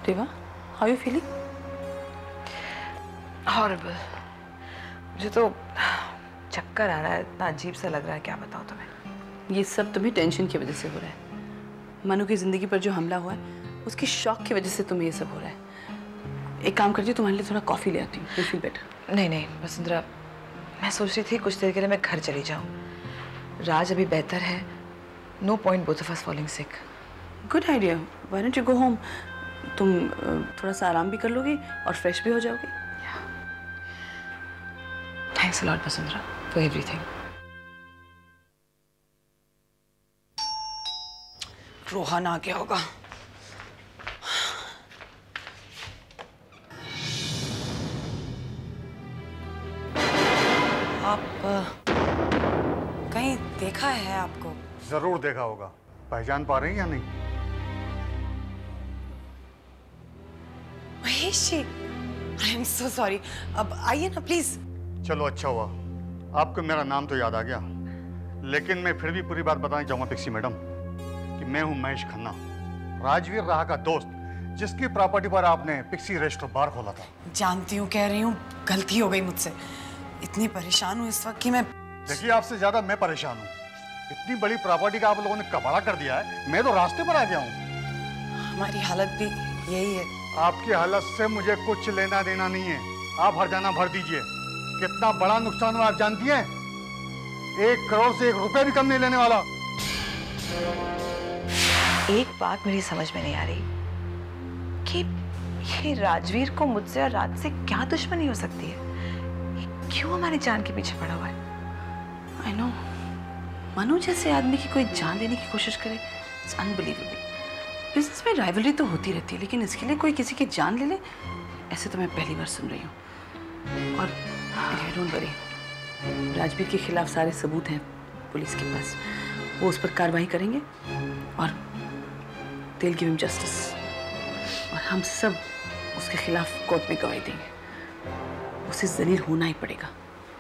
Rewa, how you feeling? Horrible. मुझे तो चक्कर आ रहा है, इतना अजीब सा लग रहा है, क्या बताऊँ तुम्हें। ये सब तुम्हें टेंशन की वजह से हो रहा है। मनु की जिंदगी पर जो हमला हुआ है उसकी शॉक की वजह से तुम्हें ये सब हो रहा है। एक काम करती हूँ, तुम्हारे लिए थोड़ा कॉफी ले आती हूँ, यू फील बेटर। नहीं नहीं वसुंधरा, मैं सोच रही थी कुछ देर के लिए मैं घर चली जाऊँ। राज अभी बेहतर है, no point both of us falling sick. Good idea, why don't you go home. तुम थोड़ा सा आराम भी कर लोगी और फ्रेश भी हो जाओगी। Thanks a lot Vasundhara for everything. Rohan आ गया होगा। आप कहीं देखा है आपको? जरूर देखा होगा। पहचान पा रही हैं या नहीं? Mahesh ji, I am so sorry. अब आइए ना प्लीज। चलो अच्छा हुआ, आपको मेरा नाम तो याद आ गया, लेकिन मैं फिर भी पूरी बात बताना चाहूंगा पिक्सी मैडम कि मैं हूं महेश खन्ना, राजवीर राह का दोस्त, जिसकी प्रॉपर्टी पर आपने पिक्सी रेस्टोरेंट बार खोला था। जानती हूँ, कह रही हूँ गलती हो गई मुझसे। इतनी परेशान हूँ इस वक्त कि मैं। देखिए आपसे ज्यादा मैं परेशान हूँ। इतनी बड़ी प्रॉपर्टी का आप लोगों ने कबाड़ा कर दिया है, मैं तो रास्ते पर आ गया हूँ। हमारी हालत भी यही है। आपकी हालत से मुझे कुछ लेना देना नहीं है, आप हर्जाना भर दीजिए। कितना बड़ा नुकसान हुआ आप जानती हैं? 1 करोड़ से 1 रुपए भी कम नहीं लेने वाला। एक बात मेरी समझ में नहीं आ रही कि ये राजवीर को मुझसे और राज से क्या दुश्मनी हो सकती है। ये क्यों हमारी जान के पीछे पड़ा हुआ है? आई नो, मनु जैसे आदमी की कोई जान लेने की कोशिश करे, इट्स अनबिलीवेबल। बिजनेस में राइवलरी तो होती रहती है, लेकिन इसके लिए कोई किसी की जान ले ले, ऐसे तो मैं पहली बार सुन रही हूँ। और डोंट वरी, राजवीर के खिलाफ सारे सबूत हैं पुलिस के पास, वो उस पर कार्रवाई करेंगे और they'll give him justice। और हम सब उसके खिलाफ कोर्ट में गवाही देंगे। उसे जलील होना ही पड़ेगा,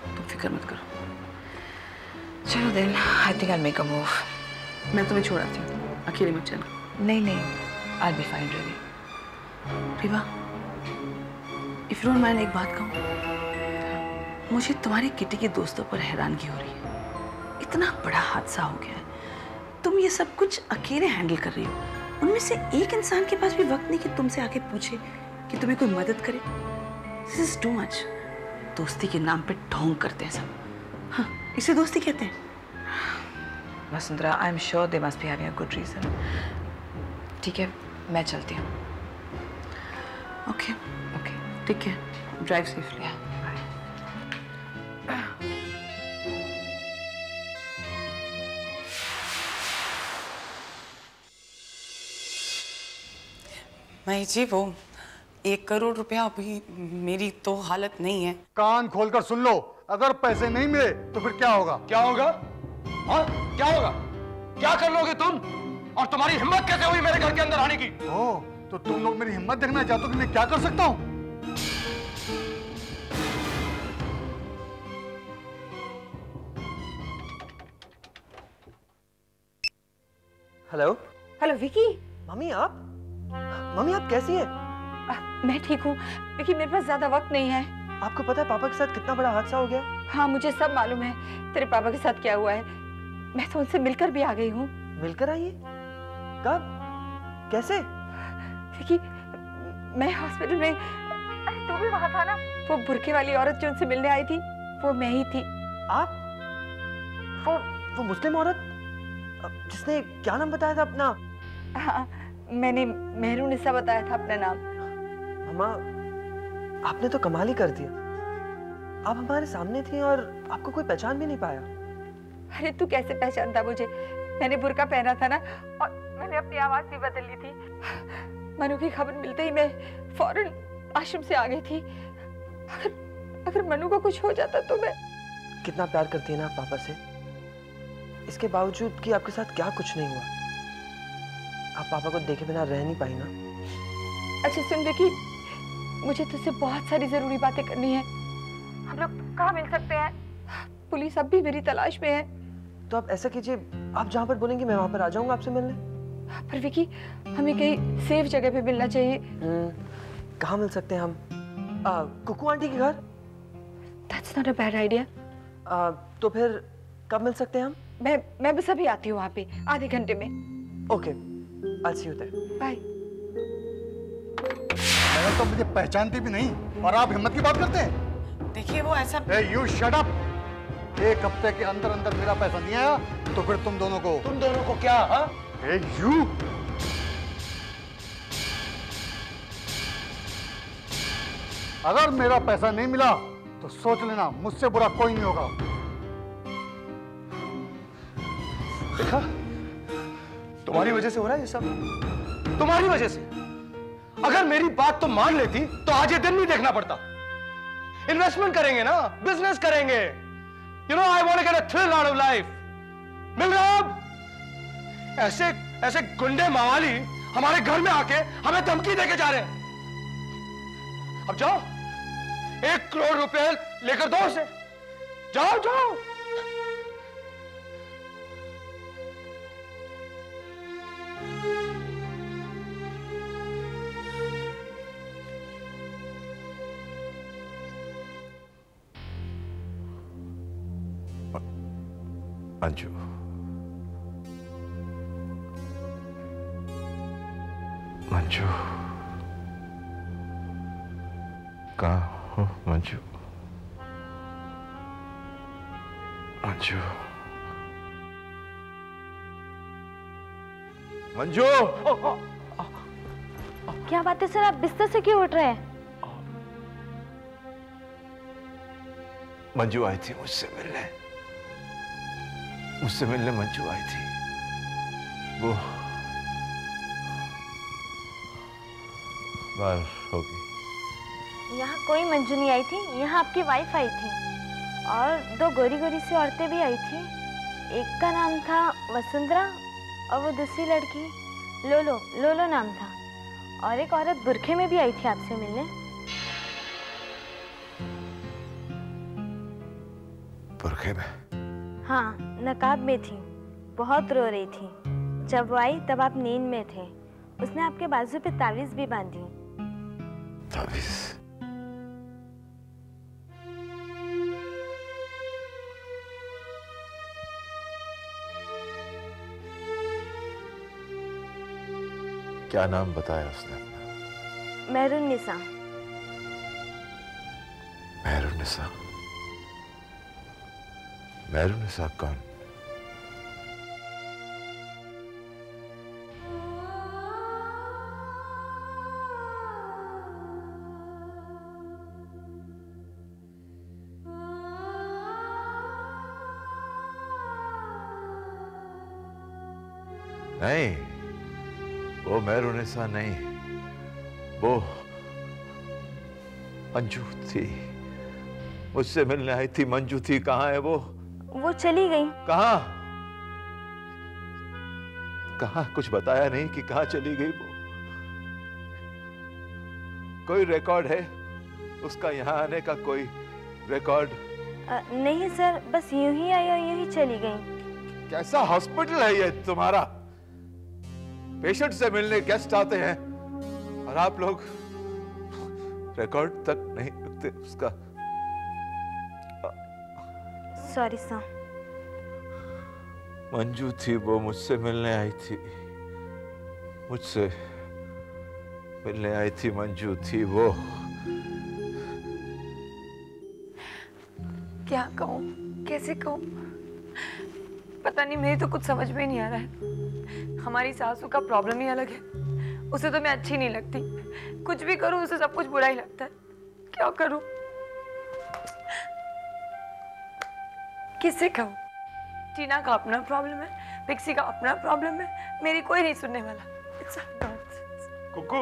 तुम फिक्र मत करो। चलो then, I think I make a move. मैं तुम्हें छोड़ आती हूँ, अकेले मत चलना। नहीं नहीं, I be fine really. Riva, if you don't mind, एक बात कहूँ, मुझे तुम्हारी किटी के दोस्तों पर हैरानगी हो रही है। इतना बड़ा हादसा हो गया है, तुम ये सब कुछ अकेले हैंडल कर रही हो। उनमें से एक इंसान के पास भी वक्त नहीं कि तुमसे आके पूछे कि तुम्हें कोई मदद करे। This is too much. दोस्ती के नाम पे ढोंग करते हैं सब। हाँ, इसे दोस्ती कहते हैं। Vasundhara, I am sure they must be having a good reason. ठीक है, मैं चलती हूँ। ओके ओके, ठीक है, ड्राइव सेफली। महेश जी, वो 1 करोड़ रुपया अभी मेरी तो हालत नहीं है। कान खोलकर सुन लो, अगर पैसे नहीं मिले तो फिर क्या होगा? क्या होगा? हाँ, क्या होगा? क्या कर लोगे तुम? और तुम्हारी हिम्मत कैसे हुई मेरे घर के अंदर आने की? ओह, तो तुम लोग मेरी हिम्मत देखना चाहते हो कि मैं क्या कर सकता हूँ? हेलो। हेलो विकी। मम्मी आप? मम्मी आप कैसी हैं? मैं ठीक हूँ विकी, मेरे पास ज्यादा वक्त नहीं है। आपको पता है पापा के साथ कितना बड़ा हादसा हो गया? हाँ, मुझे सब मालूम है तेरे पापा के साथ क्या हुआ है। मैं तो उनसे मिलकर भी आ गई हूँ। मिलकर आई है? कब? कैसे? विकी, मैं हॉस्पिटल में, अरे तू भी वहाँ था ना? वो बुर्के वाली औरत जो उनसे मिलने आई थी, वो मैं ही थी। आप? वो मुस्लिम औरत जिसने क्या नाम बताया था अपना? हाँ, मैंने मेहरुनिसा बताया था अपना नाम। मम्मा, आपने तो कमाल ही कर दिया। आप हमारे सामने थी और आपको कोई पहचान भी नहीं पाया। अरे तू कैसे पहचानता मुझे? मैंने बुर्का पहना था ना, और मैंने अपनी आवाज भी बदल ली थी। मनु की खबर मिलते ही मैं फौरन आश्रम से आ गई थी। अगर मनु को कुछ हो जाता तो मैं। कितना प्यार करती है ना आप पापा से, इसके बावजूद कि आपके साथ क्या कुछ नहीं हुआ, आप पापा को देखे बिना रह नहीं पाई ना। अच्छा सुन विकी, मुझे तुझसे बहुत सारी जरूरी बातें करनी है। हम लोग कहाँ मिल सकते हैं? पुलिस अब भी मेरी तलाश में है। तो आप ऐसा कीजिए, आप जहाँ पर बोलेंगे मैं वहाँ पर आ जाऊंगा आपसे मिलने। पर विकी, हमें कहीं सेफ जगह पे मिलना चाहिए। कहाँ मिल सकते हैं हम? कुकू आंटी के घर? That's not a bad idea. तो फिर कब मिल सकते हैं हम? मैं बस अभी आती हूँ वहाँ पे, आधे घंटे में। Okay, I'll see you there. Bye. Madam तो मुझे पहचानती भी नहीं और आप हिम्मत की बात करते हैं। देखिए वो ऐसा यू शट अप। एक हफ्ते के अंदर अंदर मेरा पैसा नहीं आया तो फिर तुम दोनों को क्या? हाँ? यू अगर मेरा पैसा नहीं मिला तो सोच लेना मुझसे बुरा कोई नहीं होगा। देखा, तुम्हारी वजह से हो रहा है ये सब, तुम्हारी वजह से। अगर मेरी बात तो मान लेती तो आज ये दिन नहीं देखना पड़ता। इन्वेस्टमेंट करेंगे ना, बिजनेस करेंगे। You know, I want to get a thrill out of life. मिल रहा है? ऐसे ऐसे गुंडे मवाली हमारे घर में आके हमें धमकी देके जा रहे हैं। अब जाओ, 1 करोड़ रुपए लेकर दो उसे। जाओ जाओ। मंजू, मंजू, कहाँ हो मंजू? मंजू, मंजू। क्या बात है सर, आप बिस्तर से क्यों उठ रहे हैं? मंजू आई थी मुझसे मिलने मंजू आई थी। वो बाहर होगी। यहाँ कोई मंजू नहीं आई थी, यहाँ आपकी वाइफ आई थी और 2 गोरी गोरी सी औरतें भी आई थी। एक का नाम था वसुंधरा और वो दूसरी लड़की लोलो नाम था। और एक औरत बुरखे में भी आई थी आपसे मिलने। बुरखे में? हाँ, नकाब में थी, बहुत रो रही थी। जब वो आई तब आप नींद में थे। उसने आपके बाजू पे तावीज भी बांधी। तावीज? क्या नाम बताया उसने अपना? मेहरुन्निसा। मेहरुन्निसा? मेहरुन्निसा कौन? नहीं, वो मेहरुन्निसा नहीं, वो मंजू थी। मुझसे मिलने आई थी, मंजू थी। कहाँ है वो? वो चली गई। कहाँ? कहाँ? कुछ बताया नहीं कि कहाँ चली गई वो। कोई रिकॉर्ड है उसका यहाँ आने का? कोई रिकॉर्ड? नहीं सर, बस यूं ही आई और यूं ही चली गई। कैसा हॉस्पिटल है ये तुम्हारा? पेशेंट से मिलने गेस्ट आते हैं और आप लोग रिकॉर्ड तक नहीं रखते उसका। Sorry sir. मंजू थी वो, मुझसे मिलने आई थी। मुझसे मिलने आई थी, मंजू थी वो। क्या कहूँ, कैसे कहूँ, पता नहीं, मेरी तो कुछ समझ में नहीं आ रहा है। हमारी सासू का प्रॉब्लम ही अलग है। उसे तो मैं अच्छी नहीं लगती, कुछ भी करूँ उसे सब कुछ बुरा ही लगता है। क्या करूँ, किससे कहूँ? टीना का अपना प्रॉब्लम है, पिक्सी का अपना प्रॉब्लम है, मेरी कोई नहीं सुनने वाला। कुकू,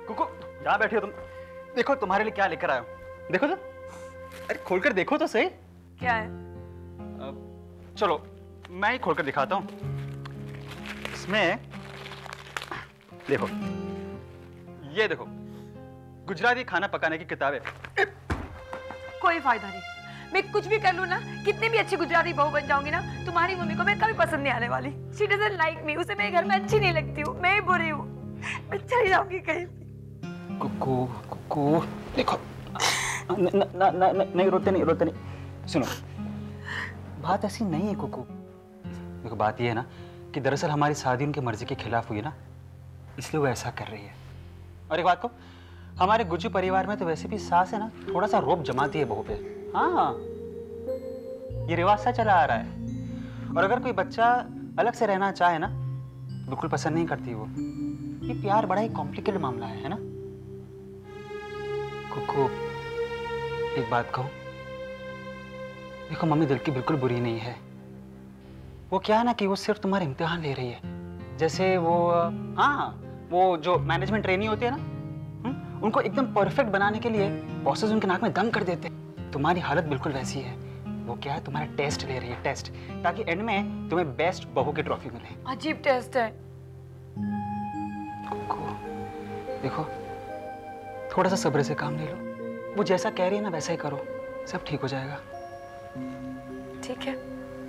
कुकू, यहाँ बैठी हो तुम। देखो तुम्हारे लिए क्या लेकर आया हूँ, देखो तो। अरे खोलकर देखो तो सही। क्या है? चलो मैं ही खोलकर दिखाता हूँ। इसमें देखो, ये देखो, गुजराती खाना पकाने की किताब है। कोई फायदा नहीं, मैं कुछ भी कर लूँ ना, कितनी भी अच्छी गुजराती बहू बन जाऊंगी ना, तुम्हारी मम्मी को मैं कभी पसंद नहीं आने वाली। She doesn't like me, उसे मेरे घर में अच्छी नहीं लगती हूँ, मैं ही बुरी हूँ, मैं चली जाऊंगी कहीं। कुकू कुकू देखो, नहीं रोते नहीं, सुनो, बात ऐसी नहीं है कुकू। देखो बात ये है ना कि दरअसल हमारी शादी उनकी मर्जी के खिलाफ हुई ना, इसलिए वो ऐसा कर रही है। और एक बात को, हमारे गुज्जू परिवार में तो वैसे भी सास है ना, थोड़ा सा रोब जमाती है बहू पे। हाँ, ये रिवाज सा चला आ रहा है। और अगर कोई बच्चा अलग से रहना चाहे ना, बिल्कुल पसंद नहीं करती वो। ये प्यार बड़ा ही कॉम्प्लिकेटेड मामला है ना। कुकू एक बात कहूं, देखो मम्मी दिल की बिल्कुल बुरी नहीं है। वो क्या है ना कि वो सिर्फ तुम्हारे इम्तिहान ले रही है। जैसे वो वो जो मैनेजमेंट ट्रेनी होती है ना, उनको एकदम परफेक्ट बनाने के लिए बॉसेस उनके नाक में दम कर देते। तुम्हारी हालत बिल्कुल वैसी है। वो क्या है, तुम्हारा टेस्ट ले रही है, टेस्ट, ताकि एंड में तुम्हें बेस्ट बहू की ट्रॉफी मिले। अजीब टेस्ट है। देखो थोड़ा सा सब्र से काम ले लो। वो जैसा कह रही है ना वैसा ही करो, सब ठीक हो जाएगा। ठीक है,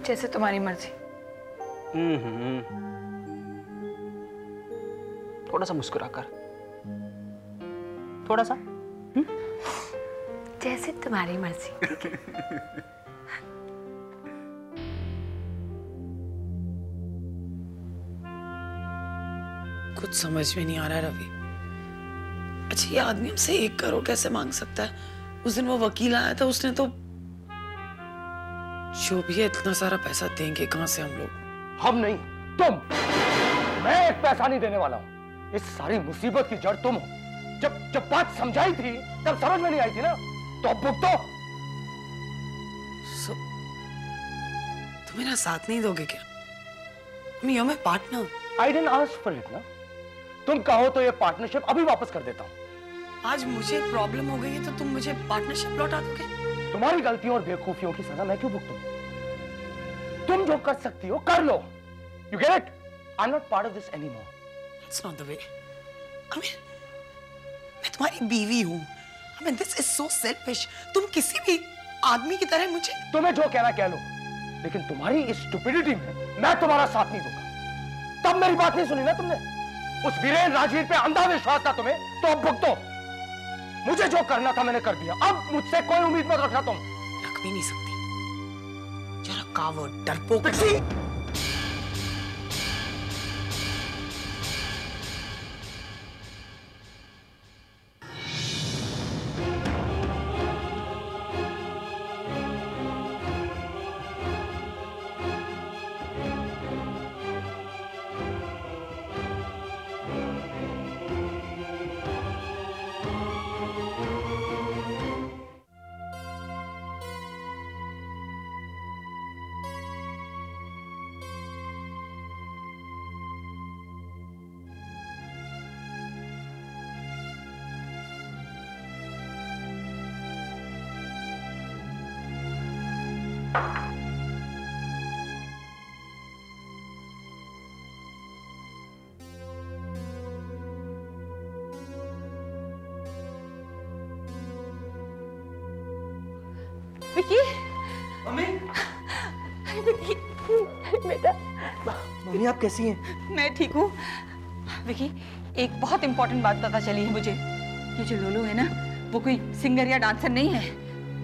जैसे तुम्हारी मर्जी। थोड़ा सा मुस्कुरा कर, थोड़ा सा। जैसे तुम्हारी मर्जी। कुछ समझ में नहीं आ रहा रवि। अच्छा, ये आदमी हमसे 1 करोड़ कैसे मांग सकता है? उस दिन वो वकील आया था, उसने तो जो भी है इतना सारा पैसा देंगे कहां से हम लोग? हम नहीं, तुम। मैं एक पैसा नहीं देने वाला हूं। इस सारी मुसीबत की जड़ तुम हो। जब बात समझाई थी तब समझ में नहीं आई थी ना, तो अब भुगतो। तुम मेरा साथ नहीं दोगे क्या? You're my partner. I didn't ask for it ना। तुम कहो तो ये पार्टनरशिप अभी वापस कर देता हूँ। आज मुझे प्रॉब्लम हो गई है तो तुम मुझे पार्टनरशिप लौटा दोगे? तुम्हारी गलतियों और बेवकूफियों की सजा मैं क्यों भुगतूं? तुम जो कर सकती हो कर लो। You get it? I'm not part of this anymore. That's not the way. I mean, मैं तुम्हारी बीवी हूँ। I mean, this is so selfish. तुम किसी भी आदमी की तरह मुझे। तुम्हें जो कहना कह लो, लेकिन तुम्हारी इस स्टुपिडिटी में मैं तुम्हारा साथ नहीं दूंगा। तब मेरी बात नहीं सुनी ना तुमने? उस वीरेन राजवीर पे अंधा विश्वास था तुम्हें, तो अब भुगतो। मुझे जो करना था मैंने कर दिया। अब मुझसे कोई उम्मीद मत रखना तुम। रख भी नहीं सकती। जरा कावड़, डरपोक। विकी, मम्मी, विकी, बेटा। मम्मी आप कैसी हैं? मैं ठीक हूँ। विकी, एक बहुत इंपॉर्टेंट बात पता चली है मुझे। ये जो लोलो है ना, वो कोई सिंगर या डांसर नहीं है,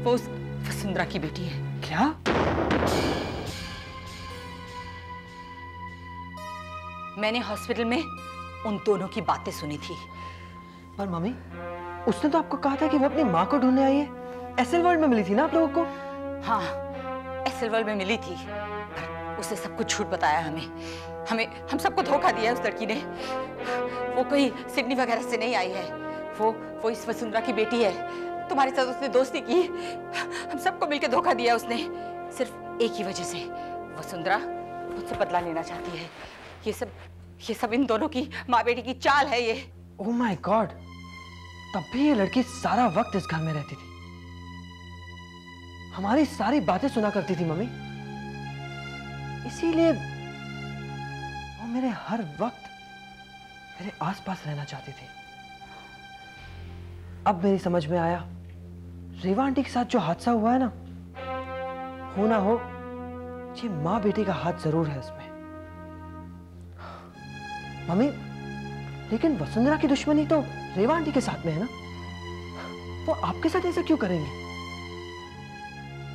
वो उस वसुंधरा की बेटी है। क्या? मैंने हॉस्पिटल में उन दोनों की बातें सुनी थी। पर मम्मी, उसने तो आपको कहा था कि वो अपनी माँ को ढूंढने आई है। एसएल वर्ल्ड में मिली थी ना आप लोगों को? हाँ, एसएल वर्ल्ड में मिली थी, पर उसने सब कुछ झूठ बताया हमें हम सबको धोखा दिया है उस लड़की ने। वो कोई सिडनी वगैरह से नहीं आई है, वो इस वसुंधरा की बेटी है। तुम्हारे साथ उसने दोस्ती की, हम सबको मिलकर धोखा दिया उसने, सिर्फ एक ही वजह से। वसुंधरा मुझसे बदला लेना चाहती है। ये सब इन दोनों की माँ बेटी की चाल है ये। ओह माय गॉड, तब भी ये लड़की सारा वक्त इस घर में रहती थी, हमारी सारी बातें सुना करती थी मम्मी, इसीलिए वो मेरे हर वक्त मेरे आसपास रहना चाहती थी। अब मेरी समझ में आया, रेवा आंटी के साथ जो हादसा हुआ है ना, हो ना हो, ये माँ बेटी का हाथ जरूर है इसमें। मम्मी, लेकिन वसुंधरा की दुश्मनी तो रेवा आंटी के साथ में है ना, वो आपके साथ ऐसा क्यों करेंगे?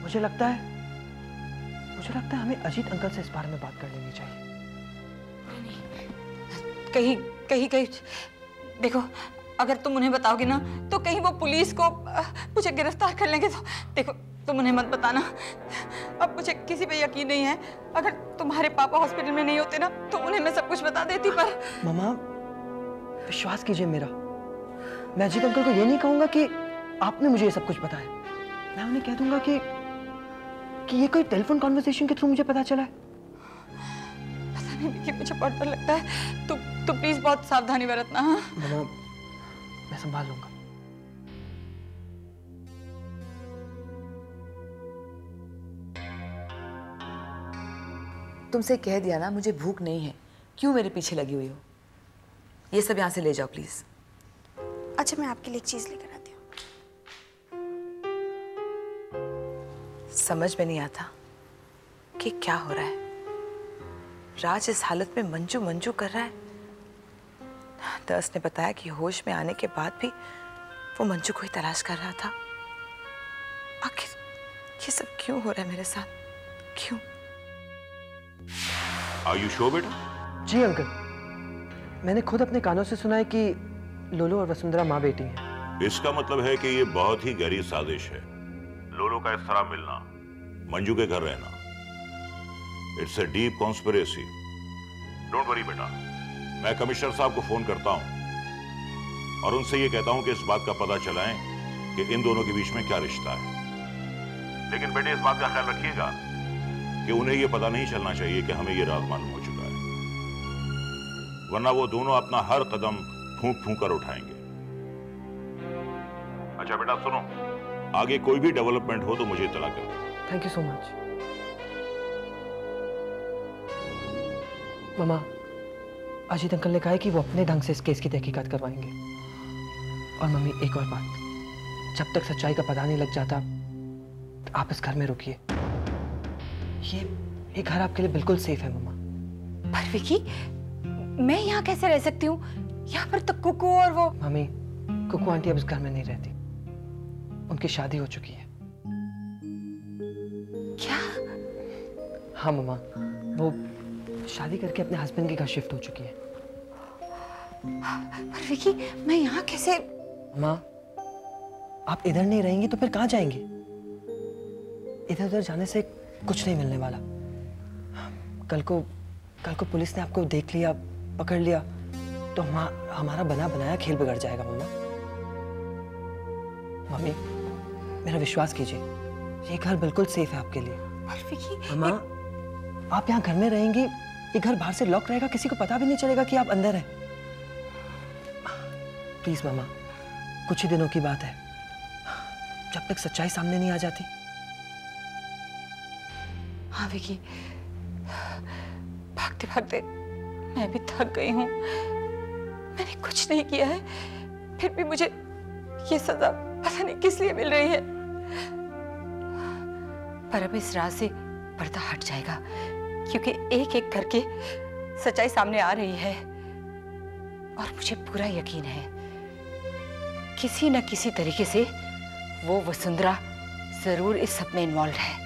मुझे लगता है हमें अजीत अंकल से इस बारे में बात कर लेनी चाहिए। कहीं देखो, अगर तुम उन्हें बताओगे ना तो कहीं वो पुलिस को मुझे गिरफ्तार कर लेंगे। तो देखो, तुम उन्हें मत बताना। अब मुझे किसी पे यकीन नहीं है। अगर तुम्हारे पापा हॉस्पिटल में नहीं होते ना तो उन्हें मैं सब कुछ बता देती। पर मामा, विश्वास कीजिए मेरा, मैं अजीत अंकल को ये नहीं कहूंगा कि आपने मुझे ये सब कुछ बताया। मैं उन्हें कह दूंगा कि ये कोई टेलीफोन कॉन्वर्सेशन के थ्रू मुझे पता चला है। पता नहीं, देखिए मुझे बहुत डर लगता है। तो प्लीज बहुत सावधानी बरतना। हाँ मामा, मैं संभाल लूंगा। तुमसे कह दिया ना, मुझे भूख नहीं है, क्यों मेरे पीछे लगी हुई हो? ये सब यहाँ से ले जाओ प्लीज। अच्छा, मैं आपके लिए एक चीज लेकर आती हूँ। समझ में नहीं आता कि क्या हो रहा है। राज इस हालत में मंजू मंजू कर रहा है। दर्श ने बताया कि होश में आने के बाद भी वो मंजू को ही तलाश कर रहा था। आखिर ये सब क्यों हो रहा है मेरे साथ? क्यों? Are you sure, बेटा? जी अंकल, मैंने खुद अपने कानों से सुना है कि लोलो और वसुंधरा माँ बेटी हैं। इसका मतलब है कि ये बहुत ही गहरी साजिश है। लोलो का इस तरह मिलना, मंजू के घर रहना, it's a deep conspiracy. Don't worry बेटा, मैं कमिश्नर साहब को फोन करता हूं और उनसे ये कहता हूं कि इस बात का पता चलाएं कि इन दोनों के बीच में क्या रिश्ता है। लेकिन बेटे, इस बात का ख्याल रखिएगा कि उन्हें यह पता नहीं चलना चाहिए कि हमें यह राज मालूम हो चुका है, वरना वो दोनों अपना हर कदम फूंक फूंक कर उठाएंगे। अच्छा बेटा सुनो, आगे कोई भी डेवलपमेंट हो तो मुझे इत्तला कर दो। Thank you so much. Mama, Ajit uncle ने कहा है कि वो अपने ढंग से इस केस की तहकीकात करवाएंगे। और मम्मी, एक और बात, जब तक सच्चाई का पता नहीं लग जाता तो आप इस घर में रुकिए। ये घर आपके लिए बिल्कुल सेफ है मम्मा। पर विकी, मैं यहाँ कैसे रह सकती हूँ? यहाँ पर तो कुकू और वो। मम्मी, कुकू आंटी अब इस घर में नहीं रहती, उनकी शादी हो चुकी है। क्या? हाँ मम्मा, वो शादी करके अपने हस्बैंड के घर शिफ्ट हो चुकी है। पर विकी, मैं यहाँ कैसे? माँ, आप इधर नहीं रहेंगी तो फिर कहाँ जाएंगे? इधर उधर जाने से कुछ नहीं मिलने वाला। कल को पुलिस ने आपको देख लिया, पकड़ लिया तो हमारा बना बनाया खेल बिगड़ जाएगा मम्मा। मम्मी, मेरा विश्वास कीजिए, ये घर बिल्कुल सेफ है आपके लिए। मम्मा, आप यहाँ घर में रहेंगी, ये घर बाहर से लॉक रहेगा, किसी को पता भी नहीं चलेगा कि आप अंदर हैं। प्लीज मम्मा, कुछ ही दिनों की बात है, जब तक सच्चाई सामने नहीं आ जाती। हाँ विकी, भागते भागते मैं भी थक गई हूँ। मैंने कुछ नहीं किया है, फिर भी मुझे ये सजा पता नहीं किस लिए मिल रही है। पर अब इस राज से पर्दा हट जाएगा, क्योंकि एक एक करके सच्चाई सामने आ रही है। और मुझे पूरा यकीन है किसी न किसी तरीके से वो वसुंधरा जरूर इस सब में इन्वॉल्व है।